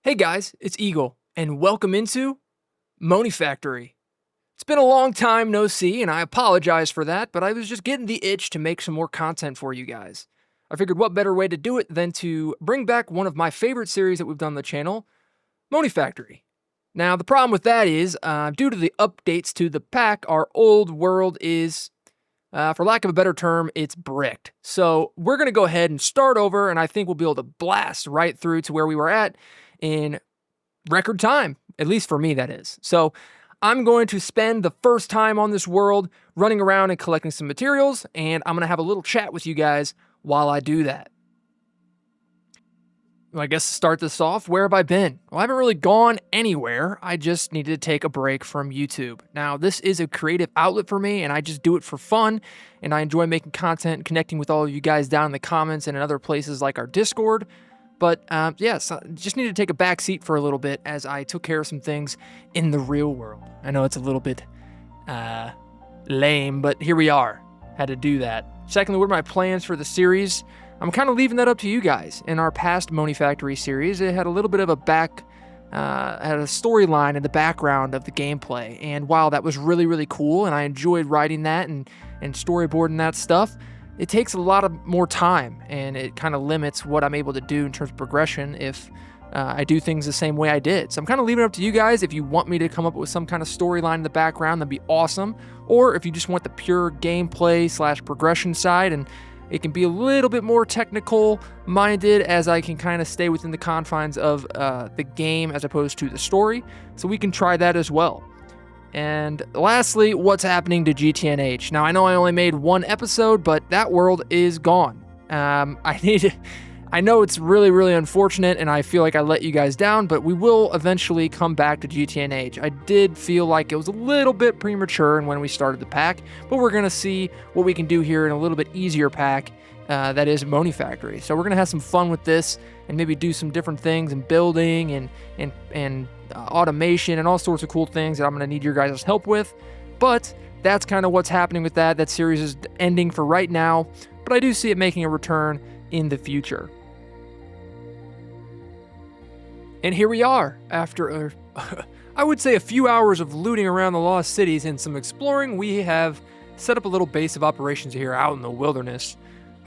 Hey guys, it's Eagle, and welcome into Monifactory. It's been a long time no see, and I apologize for that, but I was just getting the itch to make some more content for you guys. I figured what better way to do it than to bring back one of my favorite series that we've done on the channel, Monifactory. Now, the problem with that is, due to the updates to the pack, our old world is, for lack of a better term, it's bricked. So we're going to go ahead and start over, and I think we'll be able to blast right through to where we were at in record time, at least for me, that is. So I'm going to spend the first time on this world running around and collecting some materials, and I'm going to have a little chat with you guys while I do that. Well, I guess to start this off, where have I been? Well, I haven't really gone anywhere. I just needed to take a break from YouTube. Now, this is a creative outlet for me, and I just do it for fun, and I enjoy making content and connecting with all of you guys down in the comments and in other places like our Discord. But yes, I just needed to take a back seat for a little bit as I took care of some things in the real world. I know it's a little bit lame, but here we are. Had to do that. Secondly, what are my plans for the series? I'm kind of leaving that up to you guys. In our past Monifactory series, it had a little bit of a had a storyline in the background of the gameplay. And while that was really, really cool, and I enjoyed writing that and storyboarding that stuff, it takes a lot of more time, and it kind of limits what I'm able to do in terms of progression if I do things the same way I did. So I'm kind of leaving it up to you guys. If you want me to come up with some kind of storyline in the background, that'd be awesome. Or if you just want the pure gameplay / progression side, and it can be a little bit more technical minded as I can kind of stay within the confines of the game as opposed to the story. So we can try that as well. And lastly, what's happening to GTNH? Now, I know I only made one episode, but that world is gone. I know it's really, really unfortunate, and I feel like I let you guys down, but we will eventually come back to GTNH. I did feel like it was a little bit premature when we started the pack, but we're going to see what we can do here in a little bit easier pack, that is Monifactory. So we're going to have some fun with this and maybe do some different things and building and automation and all sorts of cool things that I'm going to need your guys' help with. But that's kind of what's happening with that. That series is ending for right now, but I do see it making a return in the future. And here we are, after I would say a few hours of looting around the lost cities and some exploring. We have set up a little base of operations here out in the wilderness.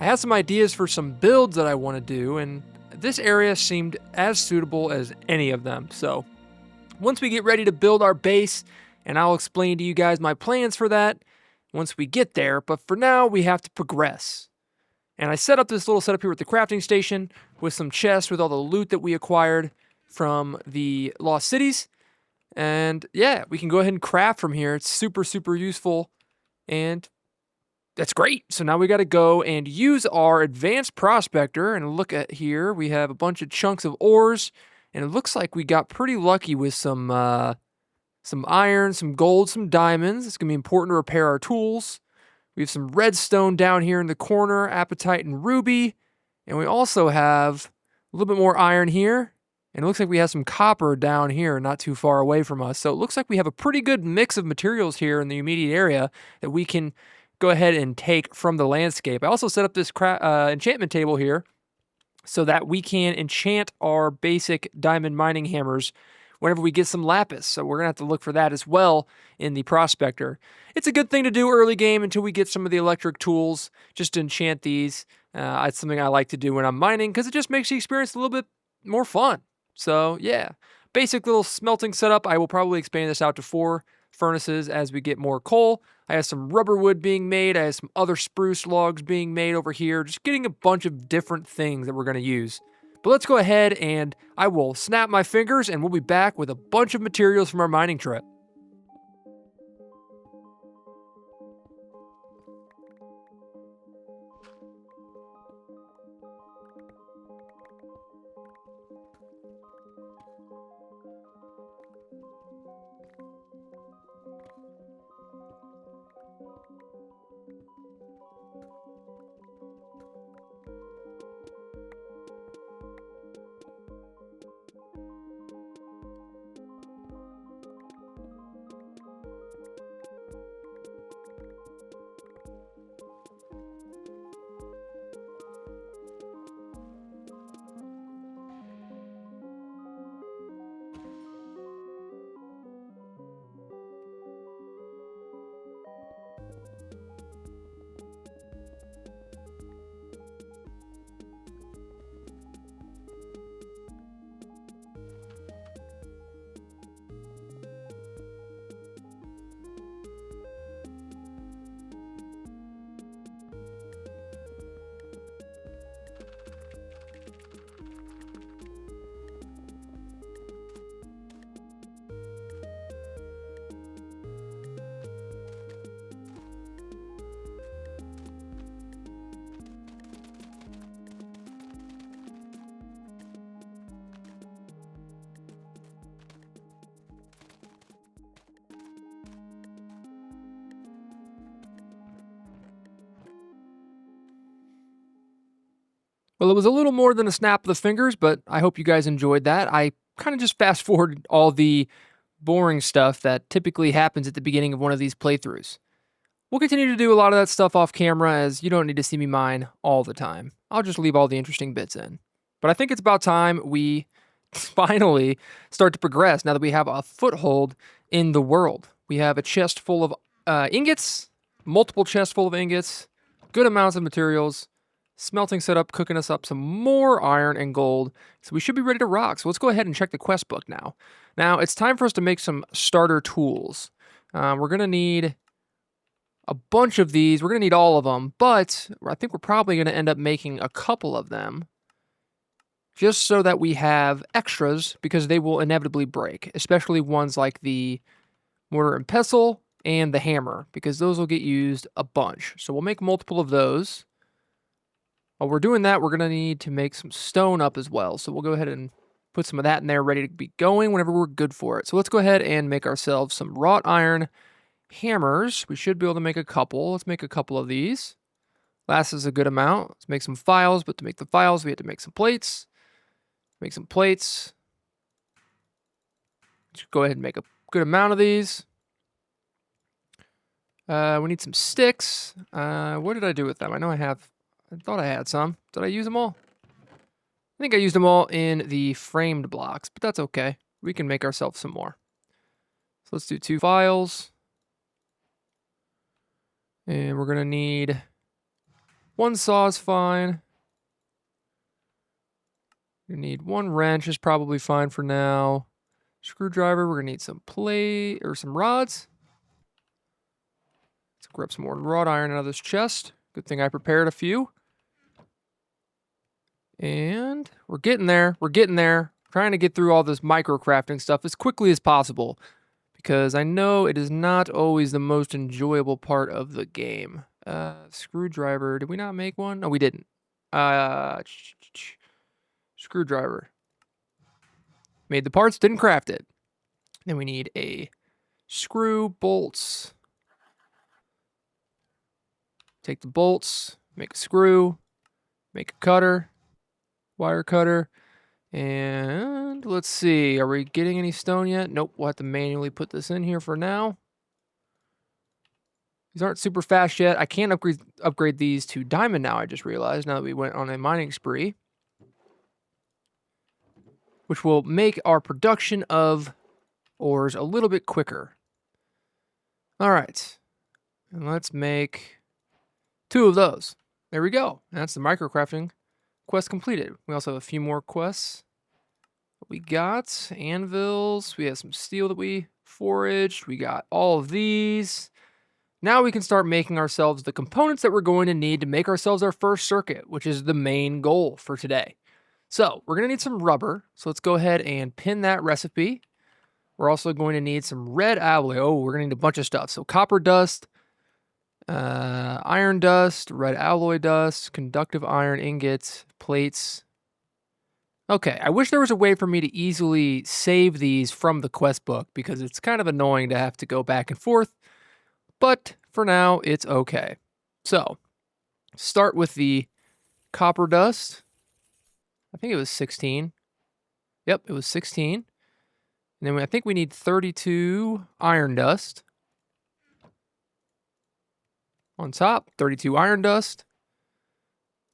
I have some ideas for some builds that I want to do, and this area seemed as suitable as any of them. So once we get ready to build our base, and I'll explain to you guys my plans for that once we get there, but for now we have to progress. And I set up this little setup here with the crafting station with some chests with all the loot that we acquired from the lost cities. And yeah, we can go ahead and craft from here. It's super, super useful, and that's great. So now we got to go and use our advanced prospector and look at here. We have a bunch of chunks of ores, and it looks like we got pretty lucky with some iron, some gold, some diamonds. It's going to be important to repair our tools. We have some redstone down here in the corner, apatite and ruby. And we also have a little bit more iron here. And it looks like we have some copper down here not too far away from us. So it looks like we have a pretty good mix of materials here in the immediate area that we can go ahead and take from the landscape. I also set up this enchantment table here so that we can enchant our basic diamond mining hammers whenever we get some lapis. So we're going to have to look for that as well in the prospector. It's a good thing to do early game until we get some of the electric tools just to enchant these. It's something I like to do when I'm mining because it just makes the experience a little bit more fun. So yeah, basic little smelting setup. I will probably expand this out to 4 furnaces as we get more coal. I have some rubber wood being made. I have some other spruce logs being made over here. Just getting a bunch of different things that we're going to use. But let's go ahead and I will snap my fingers and we'll be back with a bunch of materials from our mining trip. Well, it was a little more than a snap of the fingers, but I hope you guys enjoyed that. I kind of just fast forwarded all the boring stuff that typically happens at the beginning of one of these playthroughs. We'll continue to do a lot of that stuff off camera as you don't need to see me mine all the time. I'll just leave all the interesting bits in. But I think it's about time we finally start to progress now that we have a foothold in the world. We have a chest full of ingots, multiple chests full of ingots, good amounts of materials, smelting setup, cooking us up some more iron and gold. So we should be ready to rock. So let's go ahead and check the quest book now. Now it's time for us to make some starter tools. We're going to need a bunch of these. We're going to need all of them, but I think we're probably going to end up making a couple of them just so that we have extras because they will inevitably break, especially ones like the mortar and pestle and the hammer because those will get used a bunch. So we'll make multiple of those. While we're doing that, we're going to need to make some stone up as well. So we'll go ahead and put some of that in there ready to be going whenever we're good for it. So let's go ahead and make ourselves some wrought iron hammers. We should be able to make a couple. Let's make a couple of these. Lasts us a good amount. Let's make some files, but to make the files, we have to make some plates. Make some plates. Let's go ahead and make a good amount of these. We need some sticks. What did I do with them? I thought I had some. Did I use them all? I think I used them all in the framed blocks, but that's okay. We can make ourselves some more. So let's do 2 files. And we're going to need 1 saw is fine. We need 1 wrench is probably fine for now. Screwdriver, we're going to need some plate or some rods. Let's grab some more wrought iron out of this chest. Good thing I prepared a few. And we're getting there. We're getting there. Trying to get through all this micro crafting stuff as quickly as possible because I know it is not always the most enjoyable part of the game. Screwdriver. Did we not make one? No, we didn't. Screwdriver. Made the parts, didn't craft it. Then we need a screw, bolts. Take the bolts, make a screw, make a cutter, wire cutter, and let's see, are we getting any stone yet? Nope, we'll have to manually put this in here for now. These aren't super fast yet. I can't upgrade these to diamond now, I just realized, now that we went on a mining spree. Which will make our production of ores a little bit quicker. All right, and let's make 2 of those. There we go. That's the microcrafting quest completed. We also have a few more quests. We got anvils. We have some steel that we foraged. We got all of these. Now we can start making ourselves the components that we're going to need to make ourselves our first circuit, which is the main goal for today. So we're going to need some rubber. So let's go ahead and pin that recipe. We're also going to need some red alloy. Oh, we're going to need a bunch of stuff. So copper dust, iron dust, red alloy dust, conductive iron ingots, plates. Okay, I wish there was a way for me to easily save these from the quest book because it's kind of annoying to have to go back and forth. But for now, it's okay. So start with the copper dust. I think it was 16. Yep, it was 16. And then I think we need 32 iron dust. On top, 32 iron dust.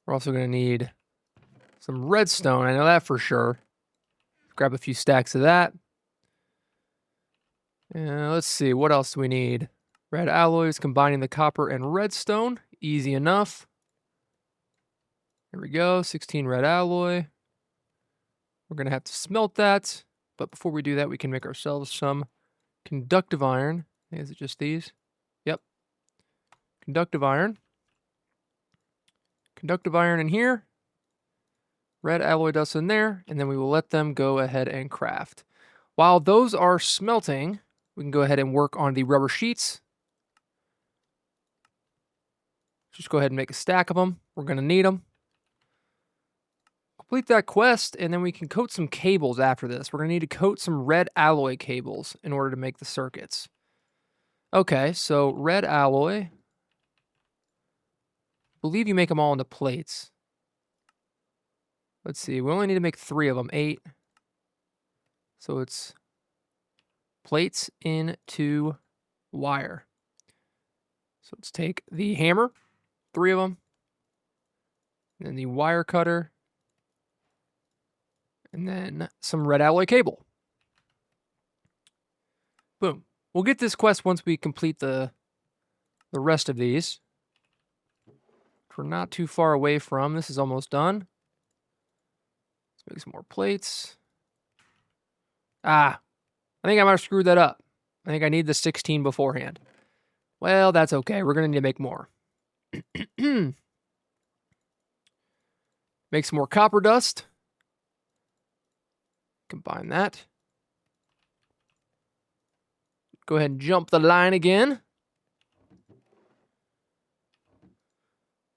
We're also going to need some redstone. I know that for sure. Grab a few stacks of that. And let's see, what else do we need? Red alloys, combining the copper and redstone. Easy enough. Here we go, 16 red alloy. We're going to have to smelt that. But before we do that, we can make ourselves some conductive iron. Is it just these? Yep. Conductive iron. Conductive iron in here. Red alloy dust in there. And then we will let them go ahead and craft. While those are smelting, we can go ahead and work on the rubber sheets. Just go ahead and make a stack of them. We're going to need them. Complete that quest, and then we can coat some cables after this. We're going to need to coat some red alloy cables in order to make the circuits. Okay, so red alloy. I believe you make them all into plates. Let's see. We only need to make 3 of them. 8. So it's plates into wire. So let's take the hammer, 3 of them, and then the wire cutter, and then some red alloy cable. Boom. We'll get this quest once we complete the rest of these. We're not too far away from. This is almost done. Let's make some more plates. I think I might have screwed that up. I think I need the 16 beforehand. Well, that's okay. We're going to need to make more. Make some more copper dust. Combine that. Go ahead and jump the line again.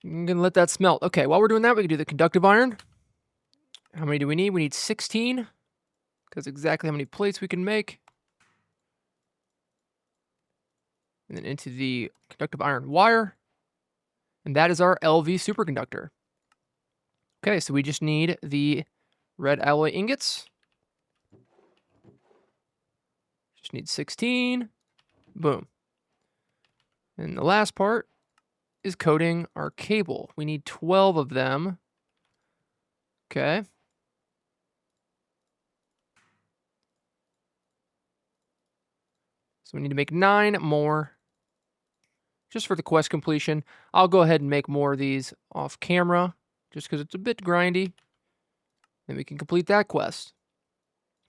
I'm going to let that smelt. Okay, while we're doing that, we can do the conductive iron. How many do we need? We need 16. Because exactly how many plates we can make. And then into the conductive iron wire. And that is our LV superconductor. Okay, so we just need the red alloy ingots. Just need 16. Boom. And the last part is coating our cable. We need 12 of them. Okay. So we need to make 9 more just for the quest completion. I'll go ahead and make more of these off camera just because it's a bit grindy. Then we can complete that quest.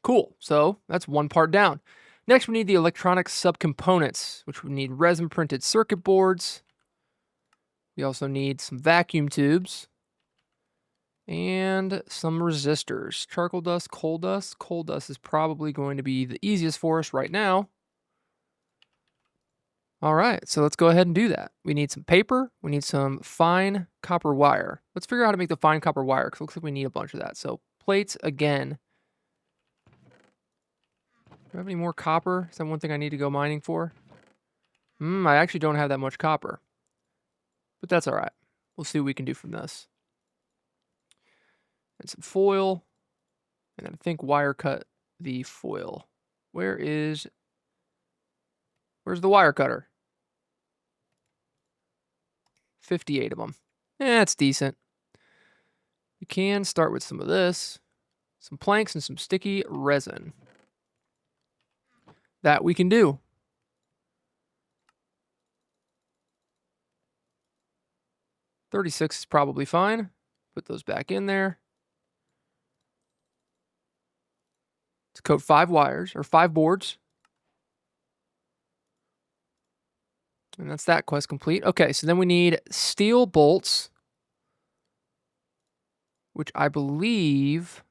Cool. So that's one part down. Next, we need the electronic subcomponents, which we need resin printed circuit boards. We also need some vacuum tubes and some resistors. Charcoal dust, coal dust. Coal dust is probably going to be the easiest for us right now. All right, so let's go ahead and do that. We need some paper. We need some fine copper wire. Let's figure out how to make the fine copper wire because it looks like we need a bunch of that. So plates again. Do I have any more copper? Is that one thing I need to go mining for? I actually don't have that much copper. But that's all right. We'll see what we can do from this. And some foil. And then I think wire cut the foil. Where's the wire cutter? 58 of them. That's decent. We can start with some of this. Some planks and some sticky resin. That we can do. $36 is probably fine. Put those back in there. Let's coat 5 wires, or 5 boards. And that's that quest complete. Okay, so then we need steel bolts, which I believe...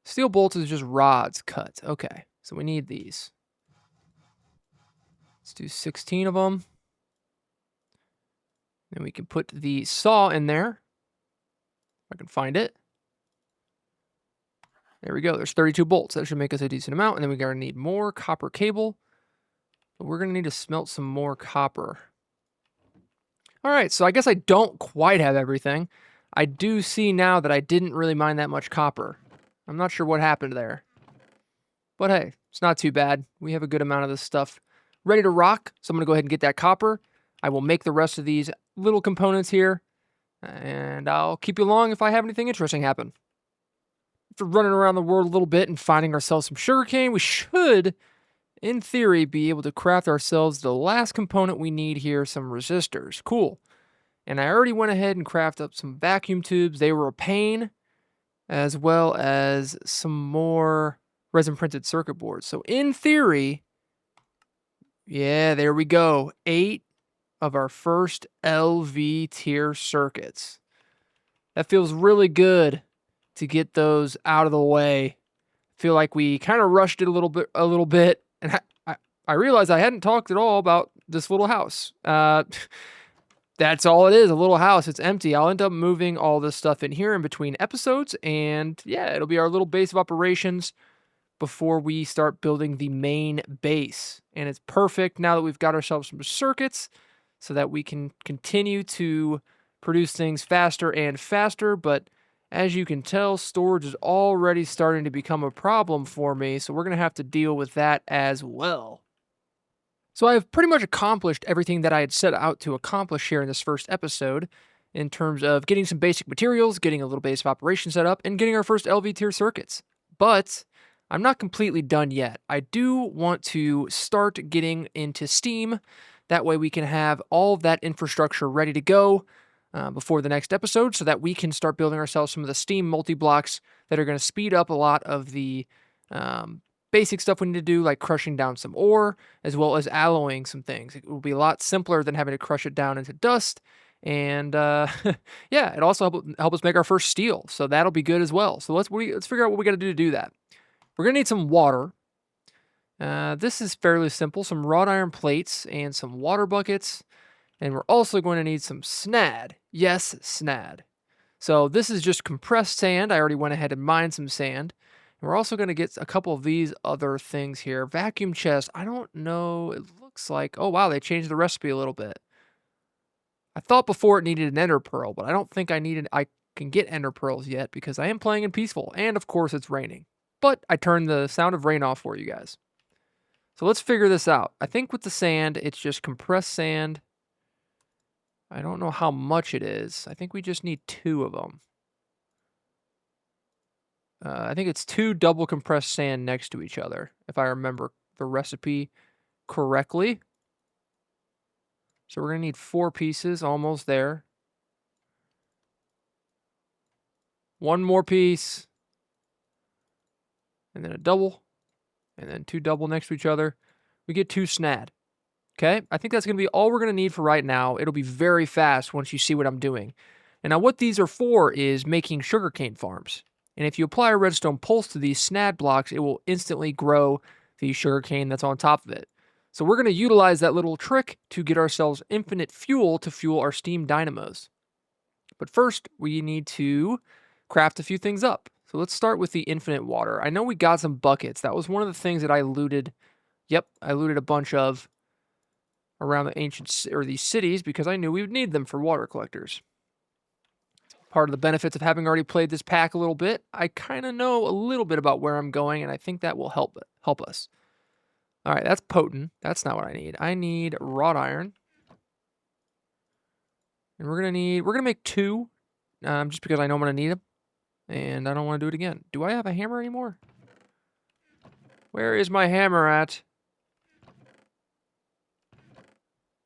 Steel bolts is just rods cut. Okay, so we need these. Let's do 16 of them. Then we can put the saw in there. If I can find it. There we go. There's 32 bolts. That should make us a decent amount. And then we're going to need more copper cable. But we're going to need to smelt some more copper. All right, so I guess I don't quite have everything. I do see now that I didn't really mine that much copper. I'm not sure what happened there. But hey, it's not too bad. We have a good amount of this stuff ready to rock. So I'm going to go ahead and get that copper. I will make the rest of these little components here. And I'll keep you along if I have anything interesting happen. After running around the world a little bit and finding ourselves some sugarcane, we should, in theory, be able to craft ourselves the last component we need here, some resistors. Cool. And I already went ahead and crafted up some vacuum tubes. They were a pain, as well as some more resin printed circuit boards. So in theory, yeah, there we go. 8 of our first LV tier circuits. That feels really good to get those out of the way. Feel like we kind of rushed it a little bit. And I realized I hadn't talked at all about this little house. That's all it is, a little house. It's empty. I'll end up moving all this stuff in here in between episodes. And yeah, it'll be our little base of operations before we start building the main base. And it's perfect now that we've got ourselves some circuits so that we can continue to produce things faster and faster, but as you can tell, storage is already starting to become a problem for me, so we're going to have to deal with that as well. So I've pretty much accomplished everything that I had set out to accomplish here in this first episode in terms of getting some basic materials, getting a little base of operation set up, and getting our first LV tier circuits. But I'm not completely done yet. I do want to start getting into Steam. That way we can have all of that infrastructure ready to go before the next episode so that we can start building ourselves some of the Steam multi-blocks that are going to speed up a lot of the basic stuff we need to do, like crushing down some ore, as well as alloying some things. It will be a lot simpler than having to crush it down into dust. And yeah, it also help us make our first steel. So that'll be good as well. So let's figure out what we got to do that. We're going to need some water. This is fairly simple. Some wrought iron plates and some water buckets. And we're also going to need some snad. Yes, snad. So this is just compressed sand. I already went ahead and mined some sand. And we're also going to get a couple of these other things here. Vacuum chest. I don't know. It looks like... Oh, wow. They changed the recipe a little bit. I thought before it needed an ender pearl, but I don't think I can get ender pearls yet because I am playing in peaceful. And, of course, it's raining. But I turned the sound of rain off for you guys. So let's figure this out. I think with the sand, it's just compressed sand. I don't know how much it is. I think we just need 2 of them. I think it's 2 double compressed sand next to each other, if I remember the recipe correctly. So we're going to need 4 pieces, almost there. 1 more piece. And then a double. And then 2 double next to each other. We get 2 snad. Okay, I think that's going to be all we're going to need for right now. It'll be very fast once you see what I'm doing. And now what these are for is making sugarcane farms. And if you apply a redstone pulse to these snad blocks, it will instantly grow the sugarcane that's on top of it. So we're going to utilize that little trick to get ourselves infinite fuel to fuel our steam dynamos. But first, we need to craft a few things up. So let's start with the infinite water. I know we got some buckets. That was one of the things that I looted. Yep, I looted a bunch of around the ancient or these cities because I knew we would need them for water collectors. Part of the benefits of having already played this pack a little bit, I kind of know a little bit about where I'm going, and I think that will help us. All right, that's potent. That's not what I need. I need wrought iron, and we're gonna make 2, just because I know I'm gonna need them, and I don't want to do it again. Do I have a hammer anymore? Where is my hammer at?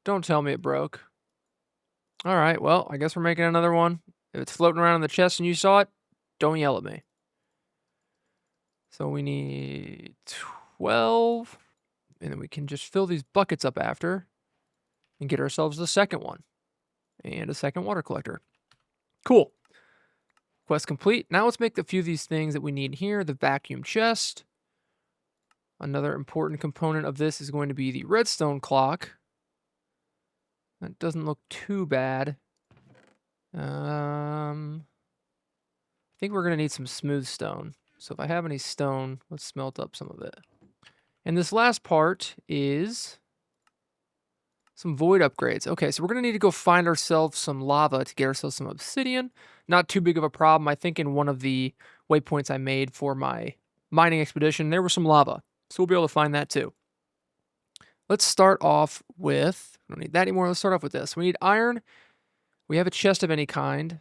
Don't tell me it broke. All right, well, I guess we're making another one. If it's floating around in the chest and you saw it, don't yell at me. So we need 12. And then we can just fill these buckets up after and get ourselves the second one. And a second water collector. Cool. Quest complete. Now let's make a few of these things that we need here. The vacuum chest. Another important component of this is going to be the redstone clock. That doesn't look too bad. I think we're going to need some smooth stone. So if I have any stone, let's smelt up some of it. And this last part is some void upgrades. Okay, so we're going to need to go find ourselves some lava to get ourselves some obsidian. Not too big of a problem. I think in one of the waypoints I made for my mining expedition, there was some lava. So we'll be able to find that too. Let's start off with, we don't need that anymore. Let's start off with this. We need iron. We have a chest of any kind.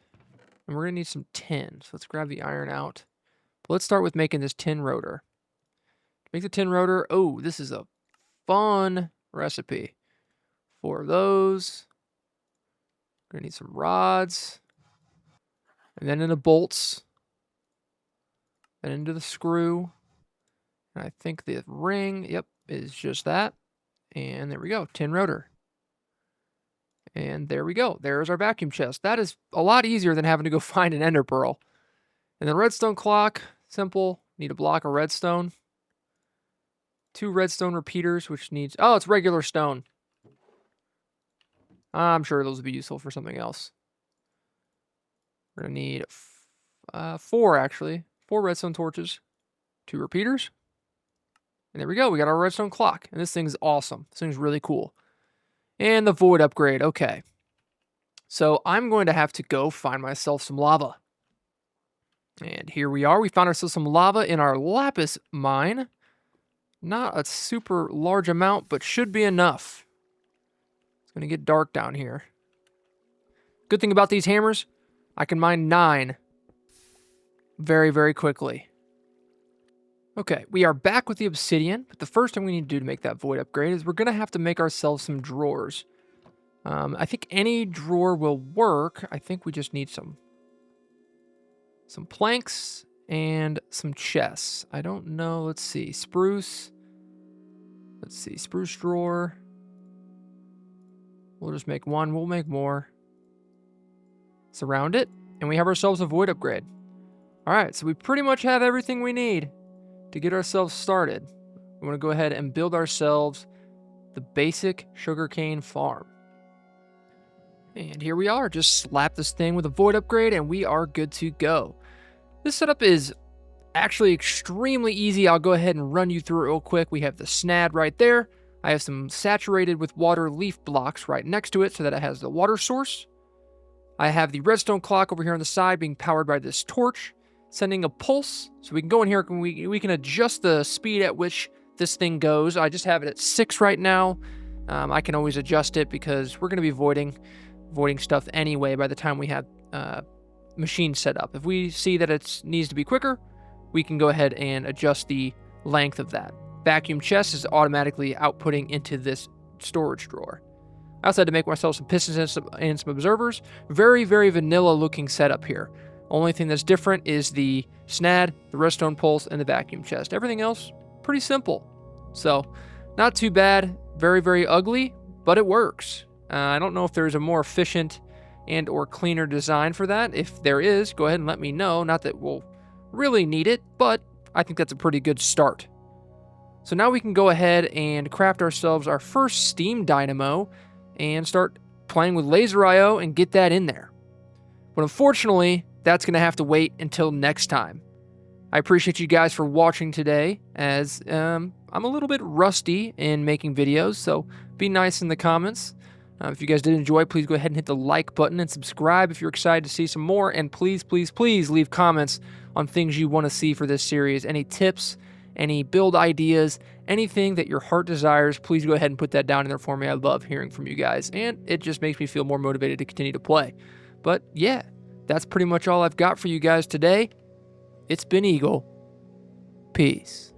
And we're going to need some tin. So let's grab the iron out. But let's start with making this tin rotor. Make the tin rotor. Oh, this is a fun recipe. 4 of those. We're going to need some rods. And then into bolts. Then into the screw. And I think the ring, yep, is just that. And there we go, tin rotor. And there we go. There's our vacuum chest. That is a lot easier than having to go find an ender pearl. And the redstone clock, simple. Need a block of redstone. 2 redstone repeaters, which needs... Oh, it's regular stone. I'm sure those will be useful for something else. We're going to need 4, actually. 4 redstone torches. 2 repeaters. And there we go. We got our redstone clock. And this thing's awesome. This thing's really cool. And the void upgrade. Okay. So I'm going to have to go find myself some lava. And here we are. We found ourselves some lava in our lapis mine. Not a super large amount, but should be enough. It's going to get dark down here. Good thing about these hammers, I can mine 9 very, very quickly. Okay, we are back with the obsidian, but the first thing we need to do to make that void upgrade is we're going to have to make ourselves some drawers. I think any drawer will work. I think we just need some planks and some chests. I don't know. Let's see. Spruce. Let's see. Spruce drawer. We'll just make 1. We'll make more. Surround it, and we have ourselves a void upgrade. All right, so we pretty much have everything we need to get ourselves started. We want to go ahead and build ourselves the basic sugarcane farm. And here we are. Just slap this thing with a void upgrade, and we are good to go. This setup is actually extremely easy. I'll go ahead and run you through it real quick. We have the snad right there. I have some saturated with water leaf blocks right next to it so that it has the water source. I have the redstone clock over here on the side being powered by this torch, sending a pulse. So we can go in here and we can adjust the speed at which this thing goes. I just have it at 6 right now. I can always adjust it because we're going to be voiding stuff anyway by the time we have machine set up. If we see that it needs to be quicker, we can go ahead and adjust the length of that. Vacuum chest is automatically outputting into this storage drawer. I also had to make myself some pistons and some observers. Very, very vanilla looking setup here. Only thing that's different is the snad, the redstone pulse, and the vacuum chest. Everything else, pretty simple. So, not too bad. Very, very ugly, but it works. I don't know if there's a more efficient and or cleaner design for that. If there is, go ahead and let me know. Not that we'll really need it, but I think that's a pretty good start. So now we can go ahead and craft ourselves our first steam dynamo and start playing with laser IO and get that in there. But unfortunately, that's going to have to wait until next time. I appreciate you guys for watching today, as I'm a little bit rusty in making videos, so be nice in the comments. If you guys did enjoy, please go ahead and hit the like button and subscribe if you're excited to see some more. And please, please, please leave comments on things you want to see for this series. Any tips, any build ideas, anything that your heart desires, please go ahead and put that down in there for me. I love hearing from you guys, and it just makes me feel more motivated to continue to play. But yeah, that's pretty much all I've got for you guys today. It's been Eagle. Peace.